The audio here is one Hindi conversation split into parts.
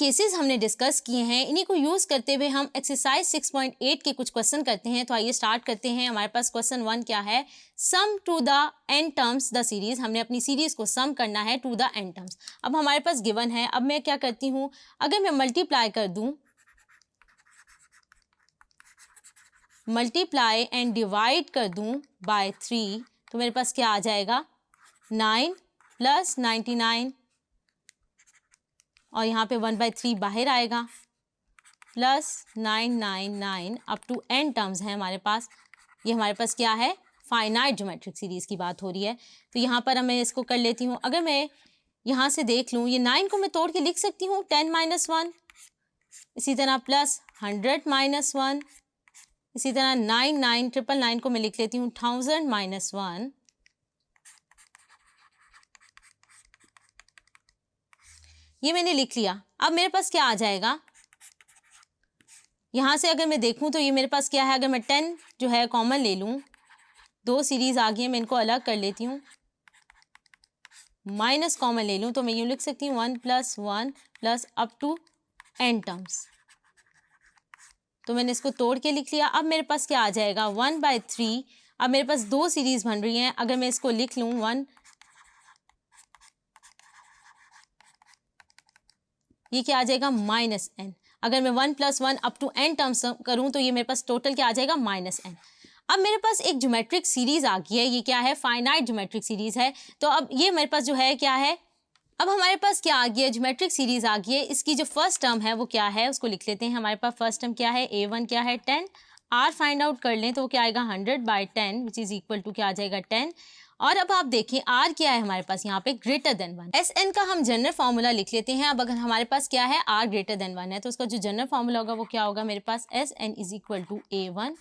केसेस हमने डिस्कस किए हैं, इन्हीं को यूज़ करते हुए हम एक्सरसाइज 6.8 के कुछ क्वेश्चन करते हैं। तो आइए स्टार्ट करते हैं। हमारे पास क्वेश्चन 1 क्या है, sum to the n terms the series. हमने अपनी सीरीज़ को सम करना है टू द एन टर्म्स। अब हमारे पास गिवन है, अब मैं क्या करती हूँ, अगर मैं मल्टीप्लाई कर दूँ, मल्टीप्लाई एंड डिवाइड कर दूँ बाय 3, तो मेरे पास क्या आ जाएगा, 9 प्लस 99 और यहाँ पे 1/3 बाहर आएगा, plus 999 up to N terms है हमारे पास। ये हमारे पास क्या है, फाइनाइट ज्योमेट्रिक सीरीज़ की बात हो रही है। तो यहाँ पर मैं इसको कर लेती हूँ। अगर मैं यहाँ से देख लूँ, ये 9 को मैं तोड़ के लिख सकती हूँ 10 - 1, इसी तरह प्लस 100 - 1, इसी तरह 99999 को मैं लिख लेती हूँ 1000 - 1। ये मैंने लिख लिया। अब मेरे पास क्या आ जाएगा, यहाँ से अगर मैं देखूँ तो ये मेरे पास क्या है, अगर मैं 10 जो है कॉमन ले लूँ, दो सीरीज़ आ गई है, मैं इनको अलग कर लेती हूँ, माइनस कॉमन ले लूँ तो मैं यूँ लिख सकती हूँ 1 + 1 plus up to N terms. तो मैंने इसको तोड़ के लिख लिया। अब मेरे पास क्या आ जाएगा, 1/3। अब मेरे पास दो सीरीज़ बन रही हैं, अगर मैं इसको लिख लूँ 1, ये क्या आ जाएगा, -n। अगर मैं 1 + 1 अप टू n टर्म्स करूँ तो ये मेरे पास टोटल क्या आ जाएगा, -n। अब मेरे पास एक ज्योमेट्रिक सीरीज़ आ गई है, ये क्या है, फाइनाइट ज्योमेट्रिक सीरीज़ है। तो अब ये मेरे पास जो है क्या है, अब हमारे पास क्या आ गया है, ज्योमेट्रिक सीरीज़ आ गई है। इसकी जो फर्स्ट टर्म है वो क्या है, उसको लिख लेते हैं। हमारे पास फर्स्ट टर्म क्या है, a1 क्या है 10, r फाइंड आउट कर लें तो क्या आएगा 100/10 विच इज़ इक्वल टू क्या आ जाएगा 10। और अब आप देखें r क्या है हमारे पास यहाँ पे, ग्रेटर देन 1। Sn का हम जनरल फार्मूला लिख लेते हैं। अब अगर हमारे पास क्या है, r ग्रेटर देन 1 है, तो उसका जो जनरल फार्मूला होगा वो क्या होगा, मेरे पास Sn is equal to a1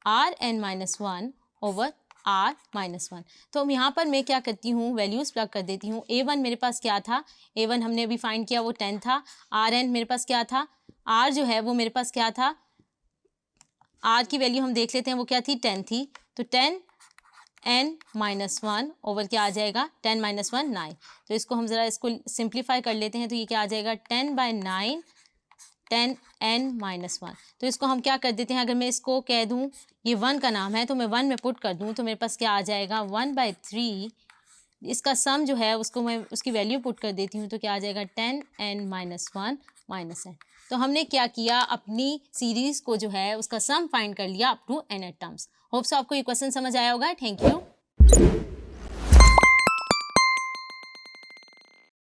rn - 1 over r - 1। तो हम यहाँ पर मैं क्या करती हूँ, वैल्यूज़ प्लग कर देती हूँ। a1 मेरे पास क्या था, a1 हमने अभी फाइंड किया वो 10 था। rn मेरे पास क्या था, r जो है वो मेरे पास क्या था, r की वैल्यू हम देख लेते हैं वो क्या थी, 10 थी। तो 10n - 1 ओवर क्या आ जाएगा, 10 - 1 9। तो इसको हम ज़रा इसको सिंप्लीफाई कर लेते हैं, तो ये क्या आ जाएगा 10/9 10n - 1। तो इसको हम क्या कर देते हैं, अगर मैं इसको कह दूं ये 1 का नाम है तो मैं 1 में पुट कर दूं तो मेरे पास क्या आ जाएगा 1/3। इसका सम जो है उसको मैं उसकी वैल्यू पुट कर देती हूँ तो क्या आ जाएगा 10n - 1 -n। तो हमने क्या किया, अपनी सीरीज़ को जो है उसका सम फाइंड कर लिया up to n terms. Hopes आपको ये क्वेश्चन समझ आया होगा। Thank you.